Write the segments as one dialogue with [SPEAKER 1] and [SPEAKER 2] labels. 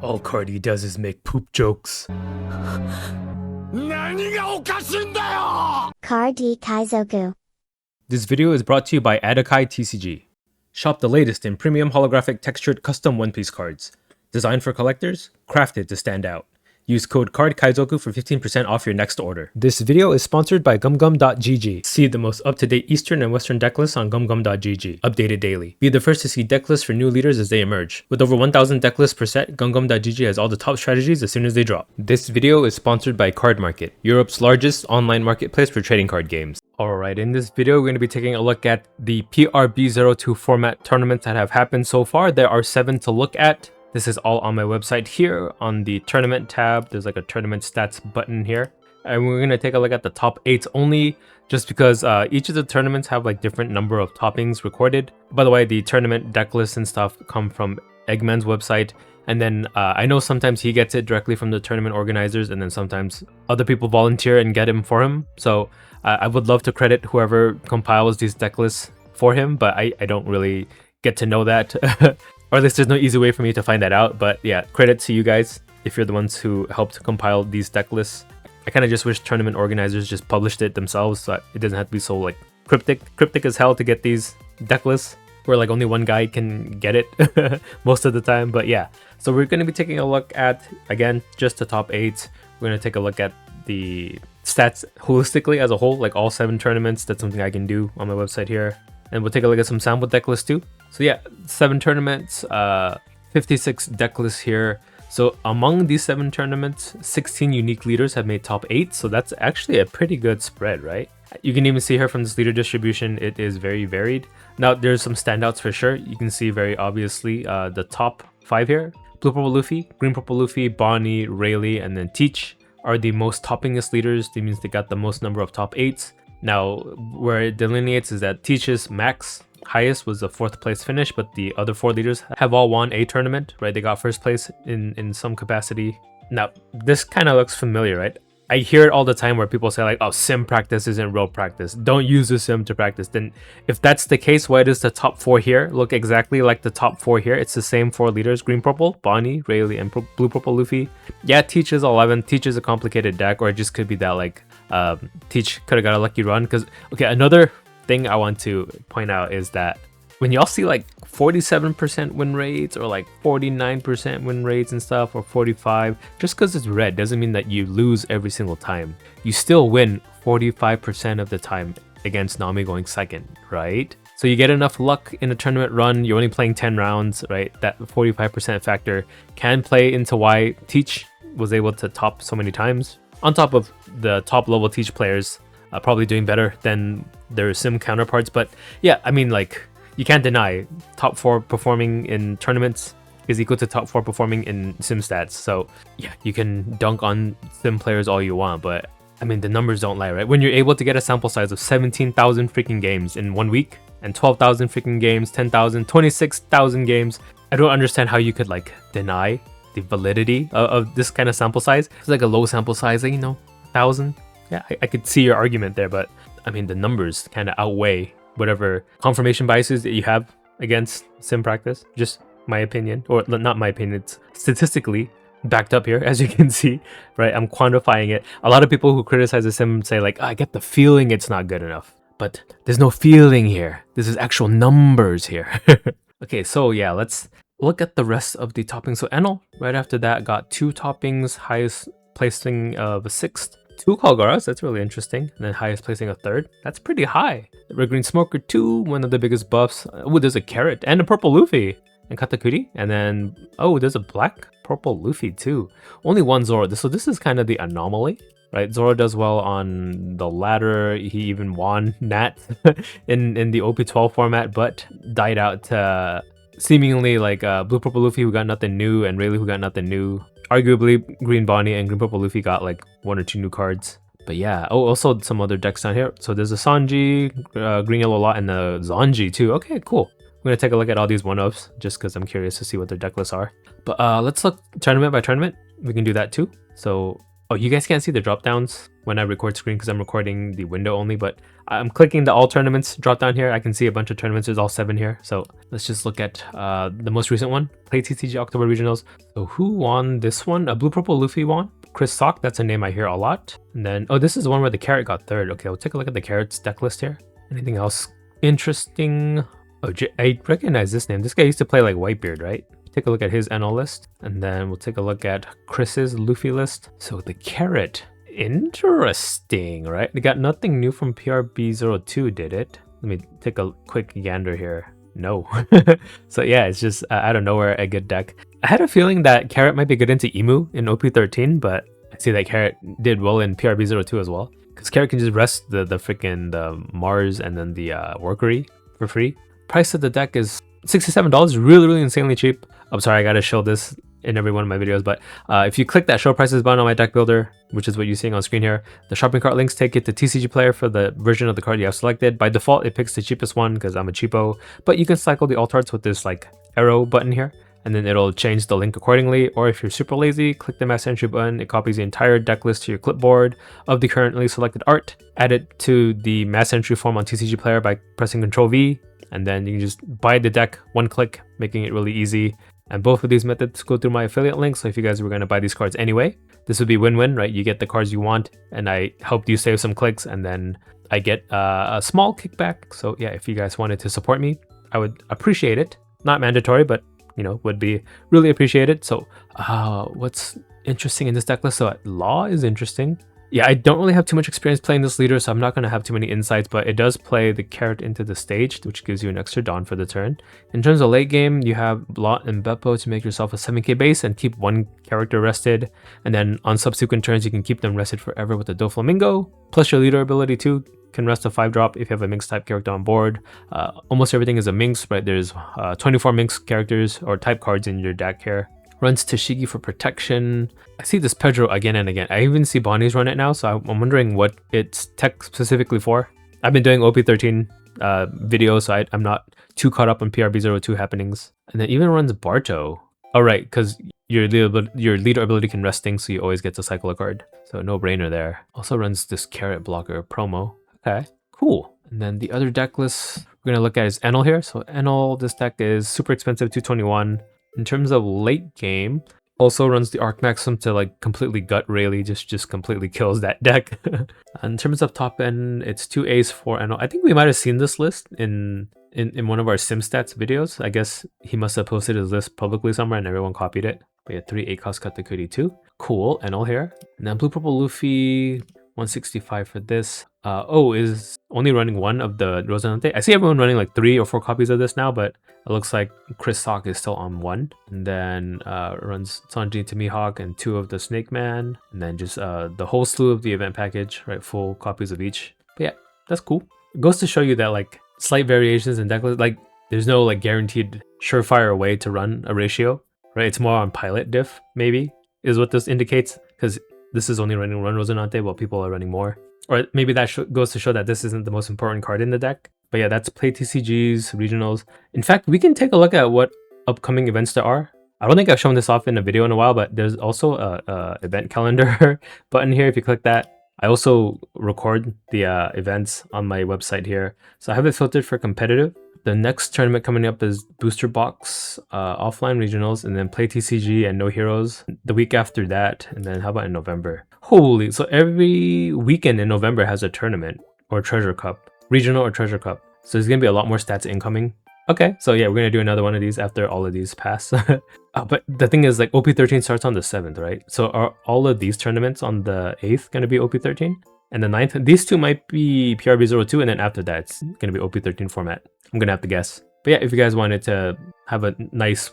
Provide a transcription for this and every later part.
[SPEAKER 1] All Cardi does is make poop jokes.
[SPEAKER 2] Cardi Kaizoku.
[SPEAKER 1] This video is brought to you by PlayTCG. Shop the latest in premium holographic textured custom One Piece cards. Designed for collectors, crafted to stand out. Use code Kaizoku for 15% off your next order. This video is sponsored by gumgum.gg. See the most up-to-date Eastern and Western decklists on gumgum.gg. Updated daily. Be the first to see decklists for new leaders as they emerge. With over 1,000 decklists per set, gumgum.gg has all the top strategies as soon as they drop. This video is sponsored by Card Market, Europe's largest online marketplace for trading card games. Alright, in this video we're going to be taking a look at the PRB02 format tournaments that have happened so far. There are 7 to look at. This is all on my website here. On the tournament tab, there's like a tournament stats button here. And we're going to take a look at the top 8 only, just because each of the tournaments have like different number of toppings recorded. By the way, the tournament deck lists and stuff come from Eggman's website. And then I know sometimes he gets it directly from the tournament organizers, and then sometimes other people volunteer and get him for him. So I would love to credit whoever compiles these deck lists for him, but I don't really get to know that. Or at least there's no easy way for me to find that out. But yeah, credit to you guys if you're the ones who helped compile these deck lists. I kind of just wish tournament organizers just published it themselves so it doesn't have to be so like cryptic as hell to get these deck lists, where like only one guy can get it most of the time. But yeah, so we're going to be taking a look at, again, just the top 8. We're going to take a look at the stats holistically as a whole, like all 7 tournaments. That's something I can do on my website here. And we'll take a look at some sample deck lists too. So yeah, 7 tournaments, 56 deck lists here. So among these 7 tournaments, 16 unique leaders have made top 8. So that's actually a pretty good spread, right? You can even see here from this leader distribution, it is very varied. Now there's some standouts for sure. You can see very obviously the top 5 here. Blue Purple Luffy, Green Purple Luffy, Bonnie, Rayleigh, and then Teach are the most toppingest leaders. That means they got the most number of top 8s. Now, where it delineates is that Teach's max highest was a 4th place finish, but the other 4 leaders have all won a tournament, right? They got 1st place in some capacity. Now, this kind of looks familiar, right? I hear it all the time where people say like, oh, sim practice isn't real practice. Don't use the sim to practice. Then if that's the case, why does the top 4 here look exactly like the top 4 here? It's the same 4 leaders: Green Purple, Bonnie, Rayleigh, and Blue Purple Luffy. Yeah, Teach is 11. Teach is a complicated deck, or it just could be that like Teach could have got a lucky run. Because okay, another thing I want to point out is that when y'all see like 47% win rates or like 49% win rates and stuff, or 45, just because it's red doesn't mean that you lose every single time. You still win 45% of the time against Nami going second, right? So you get enough luck in a tournament run, you're only playing 10 rounds, right? That 45% factor can play into why Teach was able to top so many times, on top of the top level Teach players probably doing better than their sim counterparts. But yeah, I mean, like, you can't deny top 4 performing in tournaments is equal to top 4 performing in sim stats. So yeah, you can dunk on sim players all you want, but I mean, the numbers don't lie, right? When you're able to get a sample size of 17,000 freaking games in 1 week, and 12,000 freaking games, 10,000, 26,000 games, I don't understand how you could like deny the validity of this kind of sample size. It's like a low sample size, like, 1,000. Yeah, I could see your argument there, but I mean, the numbers kind of outweigh whatever confirmation biases that you have against sim practice. Just my opinion, or not my opinion, it's statistically backed up here, as you can see, right? I'm quantifying it. A lot of people who criticize the sim say like, I get the feeling it's not good enough, but there's no feeling here. This is actual numbers here. Okay, so yeah, let's look at the rest of the toppings. So Enel, right after that, got 2 toppings, highest placing of a 6th. 2 Kalgaras, that's really interesting. And then highest placing a 3rd. That's pretty high. Red Green Smoker 2, one of the biggest buffs. Oh, there's a Carrot and a Purple Luffy. And Katakuri. And then, oh, there's a Black Purple Luffy too. Only 1 Zoro. So this is kind of the anomaly, right? Zoro does well on the ladder. He even won Nat in the OP12 format, but died out to seemingly like Blue Purple Luffy, who got nothing new, and Rayleigh, who got nothing new. Arguably, Green Bonnie and Green Purple Luffy got like 1 or 2 new cards. But yeah, oh, also some other decks down here. So there's a Sanji, Green Yellow Lot, and the Zanji too. Okay, cool. I'm going to take a look at all these 1-ups just because I'm curious to see what their deck lists are. But let's look tournament by tournament. We can do that too. So Oh, you guys can't see the drop downs when I record screen because I'm recording the window only, but I'm clicking the all tournaments drop down here. I can see a bunch of tournaments. There's all 7 here. So let's just look at the most recent one, PlayTCG October Regionals. So who won this one? A Blue Purple Luffy won. Chris Sock, that's a name I hear a lot. And then, oh, this is the one where the Carrot got 3rd. Okay, we'll take a look at the Carrot's deck list here. Anything else interesting? Oh, I recognize this name. This guy used to play like Whitebeard, right? Take a look at his NL list, and then we'll take a look at Chris's Luffy list. So the Carrot, interesting, right? They got nothing new from PRB02, did it? Let me take a quick gander here. No. So yeah, it's just out of nowhere a good deck. I had a feeling that Carrot might be good into Emu in OP13, but I see that Carrot did well in PRB02 as well. Because Carrot can just rest the freaking Mars and then the Workery for free. Price of the deck is $67, really insanely cheap. I'm sorry, I gotta show this in every one of my videos, but if you click that show prices button on my deck builder, which is what you're seeing on screen here, the shopping cart links take it to TCG Player for the version of the card you have selected. By default, it picks the cheapest one because I'm a cheapo, but you can cycle the alt arts with this like arrow button here, and then it'll change the link accordingly. Or if you're super lazy, click the mass entry button. It copies the entire deck list to your clipboard of the currently selected art, add it to the mass entry form on TCG Player by pressing Ctrl V, and then you can just buy the deck one click, making it really easy. And both of these methods go through my affiliate link, so if you guys were going to buy these cards anyway, this would be win-win, right? You get the cards you want, and I helped you save some clicks, and then I get a small kickback. So yeah, if you guys wanted to support me, I would appreciate it. Not mandatory, but you know, would be really appreciated. So what's interesting in this deck list? So Law is interesting. Yeah, I don't really have too much experience playing this leader, so I'm not going to have too many insights, but it does play the Carrot into the stage, which gives you an extra Dawn for the turn. In terms of late game, you have Blot and Beppo to make yourself a 7k base and keep one character rested, and then on subsequent turns, you can keep them rested forever with the Doflamingo, plus your leader ability too can rest a 5-drop if you have a Minx type character on board. Almost everything is a Minx, right? There's 24 Minx characters or type cards in your deck here. Runs Tashigi for protection. I see this Pedro again and again. I even see Bonnie's run it now, so I'm wondering what it's tech specifically for. I've been doing OP13 videos, so I'm not too caught up on PRB02 happenings. And then even runs Barto. Oh right, because your leader ability can rest things, so you always get to cycle a card. So no brainer there. Also runs this Carrot blocker promo. Okay, cool. And then the other deck list we're gonna look at is Enel here. So Enel, this deck is super expensive, 221. In terms of late game, also runs the Arc Maxim to like completely gut Rayleigh, just completely kills that deck. In terms of top end, it's 2 A's, 4 Enel. I think we might have seen this list in one of our SimStats videos. I guess he must have posted his list publicly somewhere and everyone copied it. But yeah, 3 A-cost Katakuri too. Cool, Enel here. And then Blue Purple Luffy, 165 for this. Is only running one of the Rosanante. I see everyone running like 3 or 4 copies of this now, but it looks like Chris Sock is still on 1. And then runs Sanji to Mihawk and 2 of the Snake Man. And then just the whole slew of the event package, right? Full copies of each. But yeah, that's cool. It goes to show you that like slight variations in deck list, like there's no like guaranteed surefire way to run a ratio, right? It's more on pilot diff, maybe, is what this indicates. Because this is only running one Rosanante while people are running more. Or maybe that goes to show that this isn't the most important card in the deck. But yeah, that's PlayTCG's regionals. In fact, we can take a look at what upcoming events there are. I don't think I've shown this off in a video in a while, but there's also a event calendar button here. If you click that, I also record the events on my website here. So I have it filtered for competitive. The next tournament coming up is Booster Box, offline regionals, and then PlayTCG and No Heroes the week after that. And then how about in November? Holy, so every weekend in November has a tournament or treasure cup, regional or treasure cup. So there's gonna be a lot more stats incoming. Okay, so yeah, we're gonna do another one of these after all of these pass. But the thing is, like, OP13 starts on the 7th, right? So are all of these tournaments on the 8th gonna be OP13? And the 9th, these two might be PRB02, and then after that, it's gonna be OP13 format. I'm gonna have to guess. But yeah, if you guys wanted to have a nice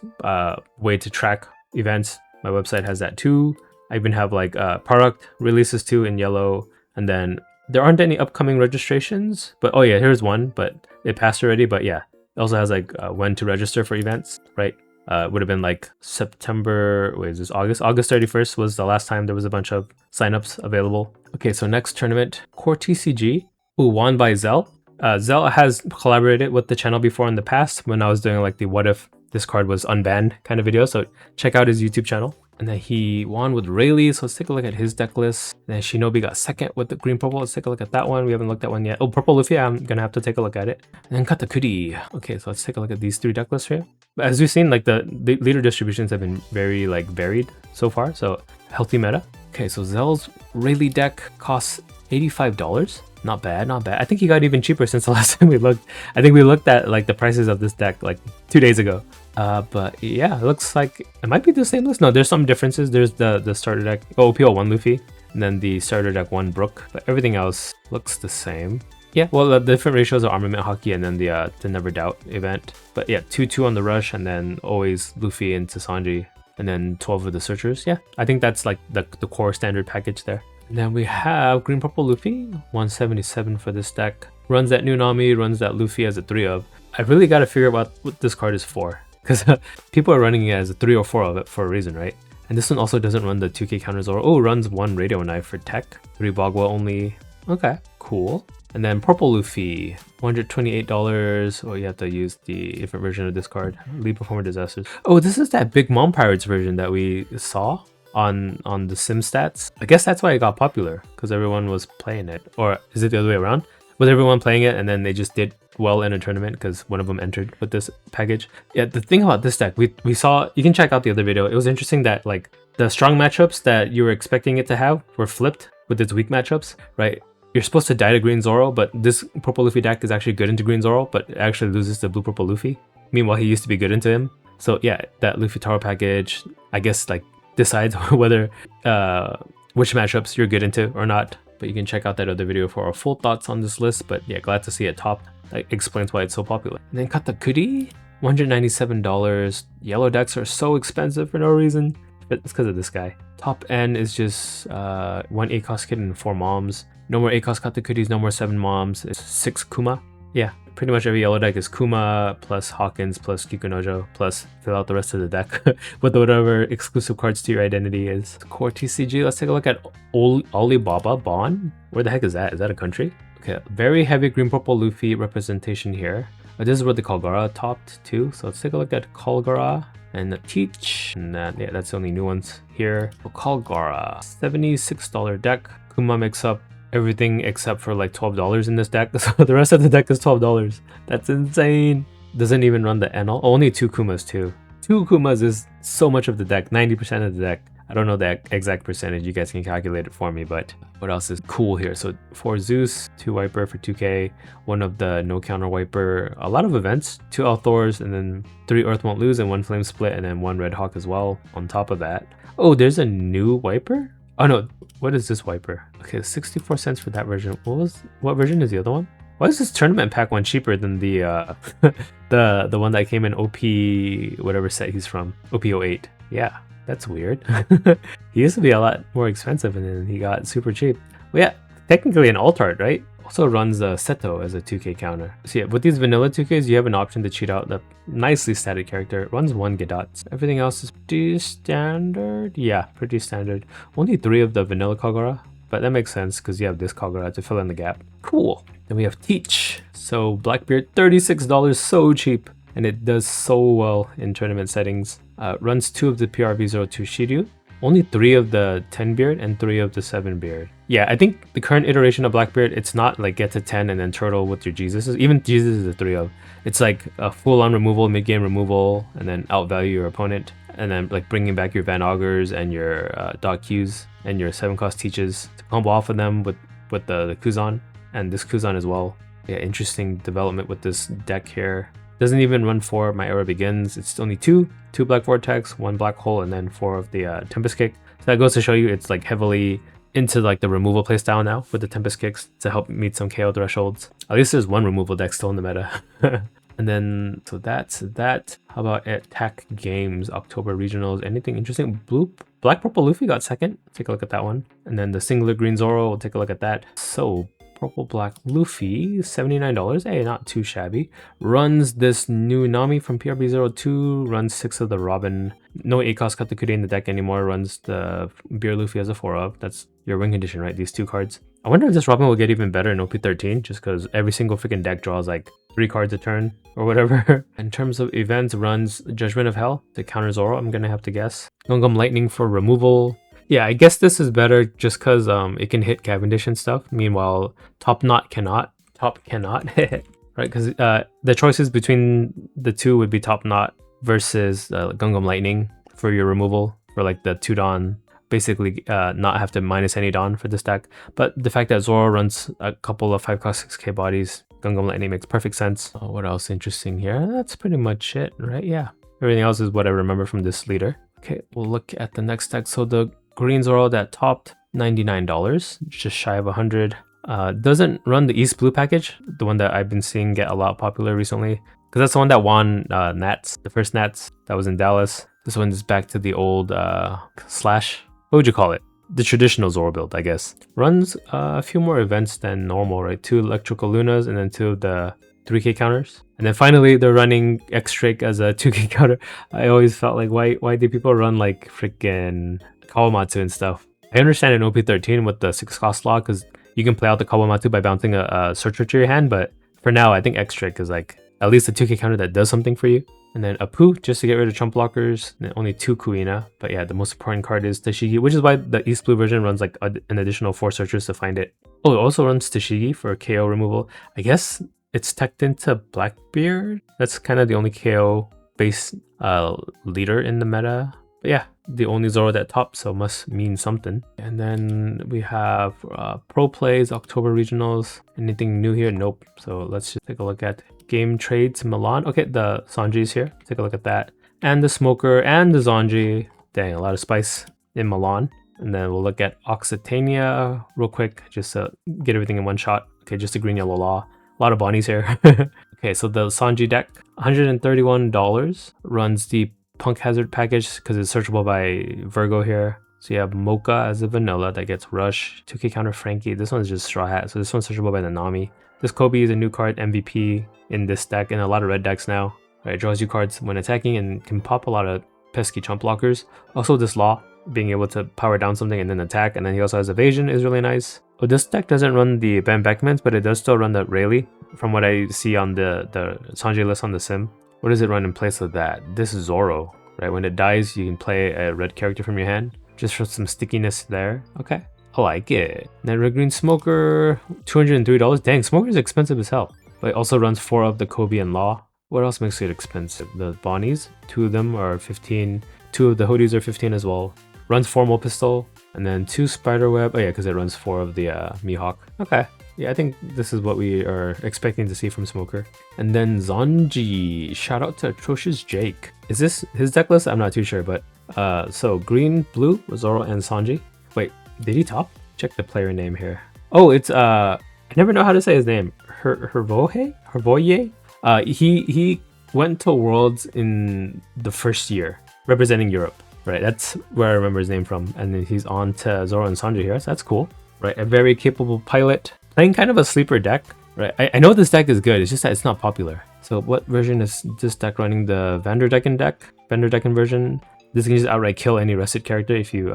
[SPEAKER 1] way to track events, my website has that too. I even have like product releases too in yellow, and then there aren't any upcoming registrations. But oh yeah, here's one, but it passed already. But yeah, it also has like when to register for events, right? Would have been like September, wait, is this August? August 31st was the last time there was a bunch of signups available. Okay, so next tournament, Core TCG, won by Zell. Zell has collaborated with the channel before in the past when I was doing like the what if this card was unbanned kind of video, so check out his YouTube channel. And then he won with Rayleigh, so let's take a look at his deck list. And then Shinobi got second with the green purple. Let's take a look at that one. We haven't looked at one yet. Oh, purple Luffy, I'm gonna have to take a look at it. And then Katakuri. Okay, so let's take a look at these 3 deck lists here. But as we've seen, like the leader distributions have been very like varied so far, so healthy meta. Okay, so Zell's Rayleigh deck costs $85. Not bad, not bad. I think he got even cheaper since the last time we looked. I think we looked at like the prices of this deck like 2 days ago. But yeah, it looks like it might be the same list. No, there's some differences. There's the starter deck, OPL 1 Luffy, and then the starter deck 1 Brook, but everything else looks the same. Yeah, well, the different ratios are Armament Hockey and then the Never Doubt event. But yeah, 2-2 on the Rush, and then always Luffy into Sanji, and then 12 of the Searchers. Yeah, I think that's like the core standard package there. And then we have Green Purple Luffy, 177 for this deck. Runs that new Nami, runs that Luffy as a 3 of. I really got to figure out what this card is for, because people are running it as a 3 or 4 of it for a reason, right? And this one also doesn't run the 2k counters, or oh, runs 1 Radio Knife for tech, 3 Bagua only. Okay, cool. And then Purple Luffy, $128. Oh, you have to use the different version of this card. Lead Performer Disasters. Oh, this is that Big Mom Pirates version that we saw on the sim stats. I guess that's why it got popular, because everyone was playing it. Or is it the other way around? Was everyone playing it and then they just did well in a tournament because one of them entered with this package? Yeah, the thing about this deck, we saw, you can check out the other video. It was interesting that like the strong matchups that you were expecting it to have were flipped with its weak matchups, right? You're supposed to die to Green Zoro, but this Purple Luffy deck is actually good into Green Zoro, but it actually loses to Blue Purple Luffy. Meanwhile, he used to be good into him. So yeah, that Luffy Taro package, I guess like decides whether which matchups you're good into or not. But you can check out that other video for our full thoughts on this list. But yeah, glad to see it top. That explains why it's so popular. And then Katakuri, $197. Yellow decks are so expensive for no reason. But it's because of this guy. Top end is just 1 ACOS kid and 4 moms. No more ACOS Katakuris, no more 7 moms. It's 6 Kuma. Yeah, pretty much every yellow deck is Kuma plus Hawkins plus Kikunojo plus fill out the rest of the deck with whatever exclusive cards to your identity is. Core TCG, let's take a look at Olliba Bond. Where the heck is that? Is that a country? Okay, very heavy green purple Luffy representation here. But this is where the Kalgara topped too. So let's take a look at Kalgara and the Teach. And yeah, that's the only new ones here. So Kalgara, $76 deck. Kuma makes up everything except for like $12 in this deck, so the rest of the deck is $12. That's insane. Doesn't even run the NL. Only 2 Kumas too. 2 Kumas is so much of the deck, 90% of the deck. I don't know the exact percentage, you guys can calculate it for me, but what else is cool here? So 4 Zeus, 2 Wiper for 2k, 1 of the no counter Wiper, a lot of events, 2 Althors, and then 3 Earth Won't Lose and 1 Flame Split, and then 1 Red Hawk as well on top of that. Oh, there's a new Wiper? Oh no, what is this Wiper? Okay, 64 cents for that version. What version is the other one? Why is this tournament pack one cheaper than the the one that came in OP whatever set he's from? OP08. Yeah, that's weird. He used to be a lot more expensive and then he got super cheap. Well, yeah, technically an alt art, right? Also runs Seto as a 2k counter. So yeah, with these vanilla 2ks, you have an option to cheat out the nicely static character. It runs 1 Gedatz. Everything else is pretty standard. Yeah, pretty standard. Only 3 of the vanilla Kagura, but that makes sense because you have this Kagura to fill in the gap. Cool. Then we have Teach. So Blackbeard, $36, so cheap. And it does so well in tournament settings. Runs 2 of the PRB02 Shiryu. Only 3 of the 10 beard and 3 of the 7 beard. Yeah, I think the current iteration of Blackbeard, it's not like get to 10 and then turtle with your Jesus. Even Jesus is a 3 of. It's like a full-on removal, mid-game removal, and then outvalue your opponent. And then like bringing back your Van Augers and your Dot Qs and your 7-cost Teaches to combo off of them with the Kuzan. And this Kuzan as well. Yeah, interesting development with this deck here. Doesn't even run 4 My Era Begins. It's only 2 Black Vortex, 1 Black Hole, and then 4 of the Tempest Kick. So that goes to show you it's like heavily into like the removal playstyle now with the Tempest Kicks to help meet some KO thresholds. At least there's 1 removal deck still in the meta. And then, so that's that. How about Attack Games, October Regionals? Anything interesting? Black Purple Luffy got second. Take a look at that one. And then the singular Green Zoro, we'll take a look at that. So Purple Black Luffy, $79. Hey, not too shabby. Runs this new Nami from PRB02. Runs 6 of the Robin. No ACOS Katakuri in the deck anymore. Runs the Beer Luffy as a 4 of. That's your win condition, right? These 2 cards. I wonder if this Robin will get even better in OP13, just because every single freaking deck draws like 3 cards a turn or whatever. In terms of events, runs Judgment of Hell to counter Zoro, I'm gonna have to guess. Gungam Lightning for removal. Yeah, I guess this is better just because it can hit Cavendish and stuff. Meanwhile, Top Knot cannot. Top cannot. Right, because the choices between the two would be Top Knot versus Gungam Lightning for your removal for like the 2 Dawn. Basically, not have to minus any Dawn for this deck. But the fact that Zoro runs a couple of 5 cost 6k bodies, Gungam Lightning makes perfect sense. Oh, what else interesting here? That's pretty much it, right? Yeah. Everything else is what I remember from this leader. Okay, we'll look at the next deck. So the green Zoro that topped $99, just shy of 100. Doesn't run the East Blue package, the one that I've been seeing get a lot popular recently. Because that's the one that won Nats, the first Nats that was in Dallas. This one is back to the old slash. What would you call it? The traditional Zoro build, I guess. Runs a few more events than normal, right? 2 Electrical Lunas and then 2 of the 3k counters. And then finally, they're running X-Drake as a 2k counter. I always felt like, why do people run like freaking Kawamatsu and stuff? I understand in OP13 with the 6 cost law, because you can play out the Kawamatsu by bouncing a Searcher to your hand, but for now, I think X-Drake is like at least a 2k counter that does something for you. And then Apu, just to get rid of chump blockers, and then only 2 Kuina. But yeah, the most important card is Tashigi, which is why the East Blue version runs like an additional 4 searchers to find it. Oh, it also runs Tashigi for KO removal. I guess it's teched into Blackbeard. That's kind of the only KO based leader in the meta. But yeah, the only Zoro that tops, so must mean something. And then we have Pro Plays, October Regionals. Anything new here? Nope. So let's just take a look at Game Trades Milan. Okay, the Sanji's here. Take a look at that. And the Smoker and the Zanji. Dang, a lot of spice in Milan. And then we'll look at Occitania real quick, just to get everything in one shot. Okay, just a green yellow law. A lot of Bonnies here. Okay, so the Sanji deck, $131, runs the Punk Hazard package because it's searchable by Virgo here. So you have Mocha as a vanilla that gets Rush, 2k counter Frankie. This one's just Straw Hat, so this one's searchable by the Nami. This Kobe is a new card, MVP in this deck and a lot of red decks now. Right, draws you cards when attacking and can pop a lot of pesky chump blockers. Also this Law, being able to power down something and then attack, and then he also has evasion is really nice. Oh, this deck doesn't run the Ben Beckmans, but it does still run the Rayleigh from what I see on the Sanji list on the sim. What does it run in place of that? This is Zoro, right? When it dies, you can play a red character from your hand, just for some stickiness there. Okay, I like it. Then Red Green Smoker, $203. Dang, Smoker's expensive as hell. But it also runs 4 of the Kobe and Law. What else makes it expensive? The Bonnies, 2 of them are 15. 2 of the hoodies are 15 as well. Runs 4 Mo Pistol, and then 2 Spiderweb. Oh yeah, because it runs 4 of the Mihawk. Okay. Yeah, I think this is what we are expecting to see from Smoker. And then Zanji. Shout out to Atrocious Jake. Is this his deck list? I'm not too sure, but so green, blue, Zoro, and Sanji. Wait, did he top? Check the player name here. Oh, it's I never know how to say his name. Hervoye? He went to Worlds in the first year, representing Europe. Right, that's where I remember his name from. And then he's on to Zoro and Sanji here, so that's cool. Right, a very capable pilot. Playing kind of a sleeper deck. Right, I know this deck is good, it's just that it's not popular. So what version is this deck running? The Vanderdecken deck? Vanderdecken version? This can just outright kill any rested character if you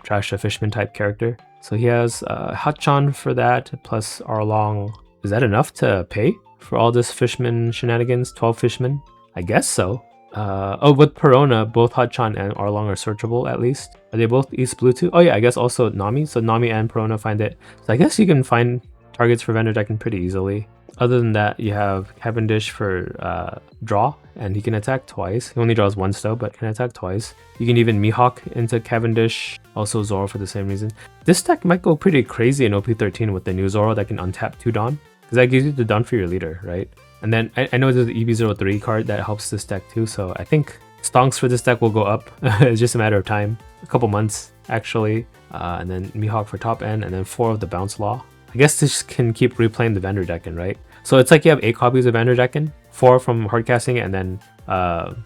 [SPEAKER 1] trash a Fishman type character. So he has Hachan for that, plus Arlong. Is that enough to pay for all this Fishman shenanigans? 12 Fishman? I guess so. Oh, with Perona, both Hachan and Arlong are searchable at least. Are they both East Blue too? Oh yeah, I guess also Nami. So Nami and Perona find it. So I guess you can find targets for Vanderdecken pretty easily. Other than that, you have Cavendish for draw, and he can attack twice. He only draws once though, but can attack twice. You can even Mihawk into Cavendish, also Zoro for the same reason. This deck might go pretty crazy in OP13 with the new Zoro that can untap 2 Dawn, because that gives you the Dawn for your leader, right? And then I know there's the EB03 card that helps this deck too, so I think stonks for this deck will go up. It's just a matter of time. A couple months, actually. And then Mihawk for top end, and then 4 of the Bounce Law. I guess this can keep replaying the Vanderdecken, right? So it's like you have 8 copies of Vanderdecken, 4 from hardcasting it, and then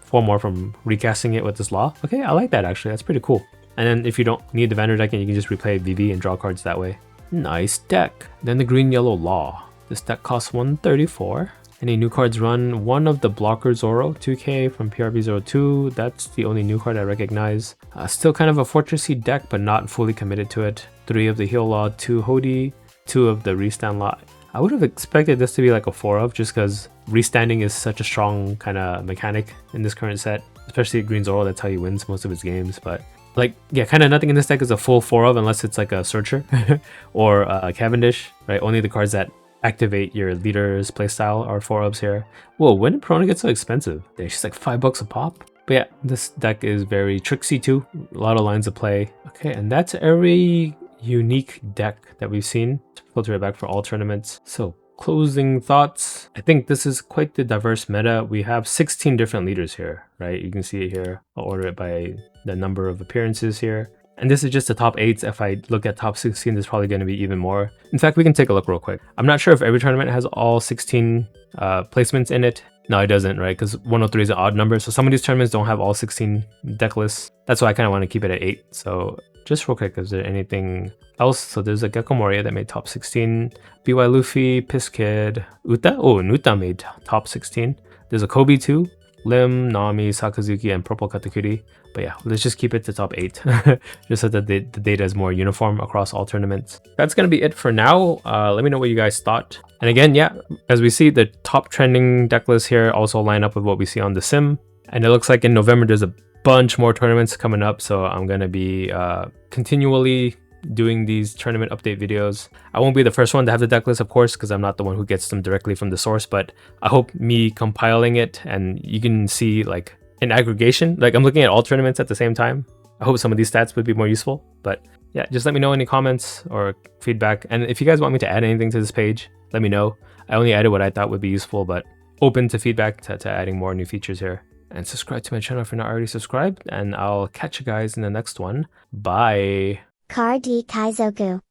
[SPEAKER 1] 4 more from recasting it with this Law. Okay, I like that actually. That's pretty cool. And then if you don't need the Vanderdecken, you can just replay VV and draw cards that way. Nice deck. Then the Green-Yellow Law. This deck costs $134. Any new cards run? 1 of the Blocker Zoro, 2k from PRB02. That's the only new card I recognize. Still kind of a fortressy deck, but not fully committed to it. 3 of the Heal Law, 2 Hodi, 2 of the Restand Law. I would have expected this to be like a 4 of, just because restanding is such a strong kind of mechanic in this current set. especially Green Zoro. That's how he wins most of his games. But like, yeah, kind of nothing in this deck is a full 4 of unless it's like a Searcher or a Cavendish, right? Only the cards that activate your leader's playstyle are 4-ups here. Whoa, when did Perona get so expensive? It's just like $5 a pop. But yeah, this deck is very tricksy too. A lot of lines of play. Okay, and that's every unique deck that we've seen. Filter it back for all tournaments. So closing thoughts. I think this is quite the diverse meta. We have 16 different leaders here, right? You can see it here. I'll order it by the number of appearances here. And this is just the top 8s. If I look at top 16, there's probably going to be even more. In fact, we can take a look real quick. I'm not sure if every tournament has all 16 placements in it. No, it doesn't, right? Because 103 is an odd number. So some of these tournaments don't have all 16 deck lists. That's why I kind of want to keep it at 8. So just real quick, is there anything else? So there's a Gecko Moria that made top 16. BY Luffy, Piss Kid, Uta? Oh, Nuta made top 16. There's a Kobe too. Lim, Nami, Sakazuki, and Purple Katakuri. But yeah, let's just keep it to top 8, just so that the data is more uniform across all tournaments. That's going to be it for now. Let me know what you guys thought. And again, yeah, as we see, the top trending deck lists here also line up with what we see on the sim. And it looks like in November, there's a bunch more tournaments coming up. So I'm going to be continually doing these tournament update videos. I won't be the first one to have the deck list, of course, because I'm not the one who gets them directly from the source, but I hope me compiling it and you can see like an aggregation, like I'm looking at all tournaments at the same time. I hope some of these stats would be more useful, but yeah, just let me know any comments or feedback. And if you guys want me to add anything to this page, let me know. I only added what I thought would be useful, but open to feedback to adding more new features here. And subscribe to my channel if you're not already subscribed, and I'll catch you guys in the next one. Bye.
[SPEAKER 2] Card D Kaizoku.